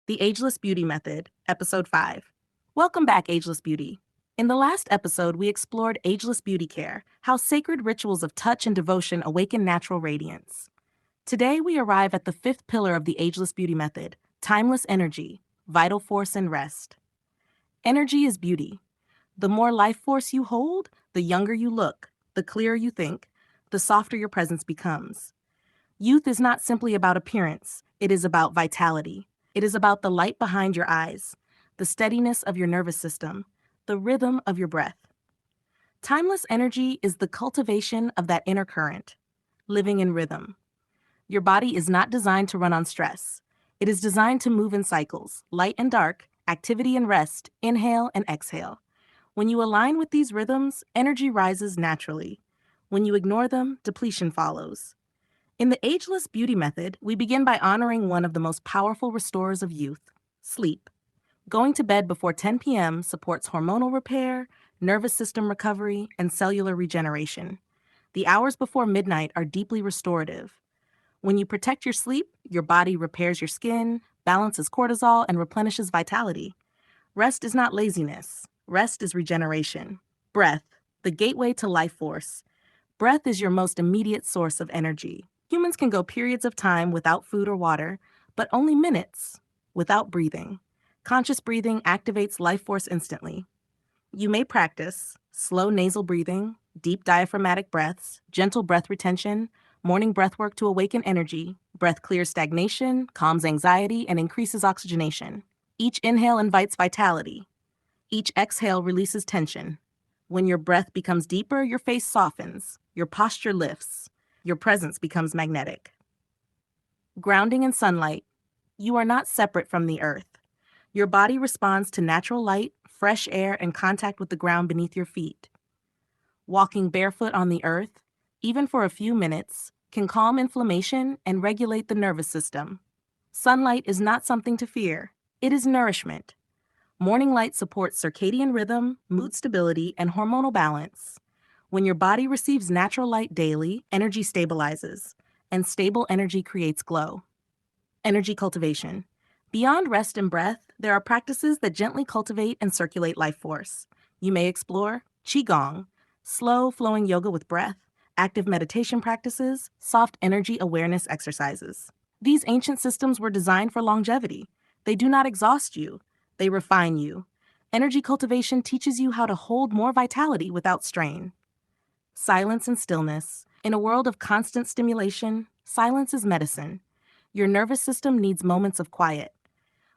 The Ageless Beauty Method, Episode 5. Welcome back, Ageless Beauty. In the last episode, we explored ageless beauty care, how sacred rituals of touch and devotion awaken natural radiance. Today, we arrive at the fifth pillar of the Ageless Beauty Method, timeless energy, vital force and rest. Energy is beauty. The more life force you hold, the younger you look, the clearer you think, the softer your presence becomes. Youth is not simply about appearance, it is about vitality. It is about the light behind your eyes, the steadiness of your nervous system, the rhythm of your breath. Timeless energy is the cultivation of that inner current, living in rhythm. Your body is not designed to run on stress. It is designed to move in cycles, light and dark, activity and rest, inhale and exhale. When you align with these rhythms, energy rises naturally. When you ignore them, depletion follows. In the Ageless Beauty Method, we begin by honoring one of the most powerful restorers of youth, sleep. Going to bed before 10 p.m. supports hormonal repair, nervous system recovery, and cellular regeneration. The hours before midnight are deeply restorative. When you protect your sleep, your body repairs your skin, balances cortisol, and replenishes vitality. Rest is not laziness. Rest is regeneration. Breath, the gateway to life force. Breath is your most immediate source of energy. Humans can go periods of time without food or water, but only minutes without breathing. Conscious breathing activates life force instantly. You may practice slow nasal breathing, deep diaphragmatic breaths, gentle breath retention, morning breathwork to awaken energy. Breath clears stagnation, calms anxiety, and increases oxygenation. Each inhale invites vitality. Each exhale releases tension. When your breath becomes deeper, your face softens, your posture lifts. Your presence becomes magnetic. Grounding in sunlight. You are not separate from the earth. Your body responds to natural light, fresh air, and contact with the ground beneath your feet. Walking barefoot on the earth, even for a few minutes, can calm inflammation and regulate the nervous system. Sunlight is not something to fear. It is nourishment. Morning light supports circadian rhythm, mood stability, and hormonal balance. When your body receives natural light daily, energy stabilizes, and stable energy creates glow. Energy cultivation. Beyond rest and breath, there are practices that gently cultivate and circulate life force. You may explore Qigong, slow flowing yoga with breath, active meditation practices, soft energy awareness exercises. These ancient systems were designed for longevity. They do not exhaust you, they refine you. Energy cultivation teaches you how to hold more vitality without strain. Silence and stillness. In a world of constant stimulation, silence is medicine. Your nervous system needs moments of quiet.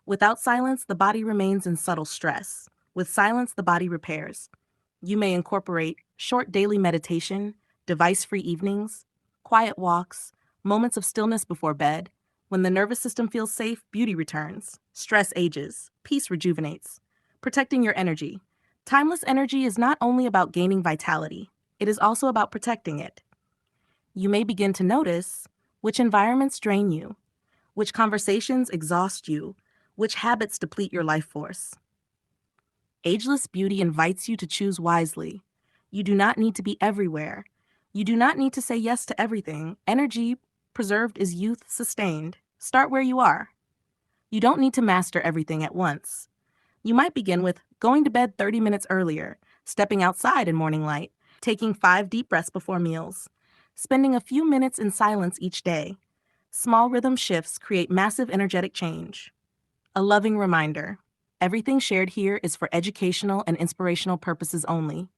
Without silence, the body remains in subtle stress. With silence, the body repairs. You may incorporate short daily meditation, device-free evenings, quiet walks, moments of stillness before bed. When the nervous system feels safe, beauty returns. Stress ages. Peace rejuvenates. Protecting your energy. Timeless energy is not only about gaining vitality. It is also about protecting it. You may begin to notice which environments drain you, which conversations exhaust you, which habits deplete your life force. Ageless Beauty invites you to choose wisely. You do not need to be everywhere. You do not need to say yes to everything. Energy preserved is youth sustained. Start where you are. You don't need to master everything at once. You might begin with going to bed 30 minutes earlier, stepping outside in morning light, taking 5 deep breaths before meals, spending a few minutes in silence each day. Small rhythm shifts create massive energetic change. A loving reminder: everything shared here is for educational and inspirational purposes only.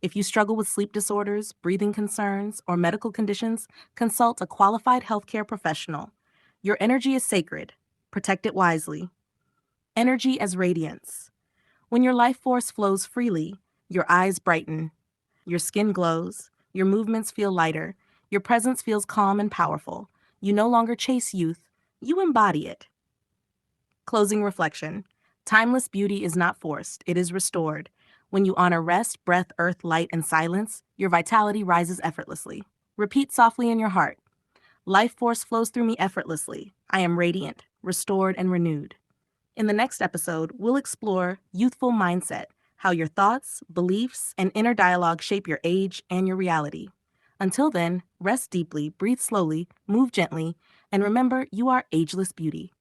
If you struggle with sleep disorders, breathing concerns, or medical conditions, consult a qualified healthcare professional. Your energy is sacred. Protect it wisely. Energy as radiance. When your life force flows freely, your eyes brighten, your skin glows, your movements feel lighter, your presence feels calm and powerful. You no longer chase youth, you embody it. Closing reflection. Timeless beauty is not forced, it is restored. When you honor rest, breath, earth, light, and silence, your vitality rises effortlessly. Repeat softly in your heart. Life force flows through me effortlessly. I am radiant, restored, and renewed. In the next episode, we'll explore youthful mindset, how your thoughts, beliefs, and inner dialogue shape your age and your reality. Until then, rest deeply, breathe slowly, move gently, and remember, you are ageless beauty.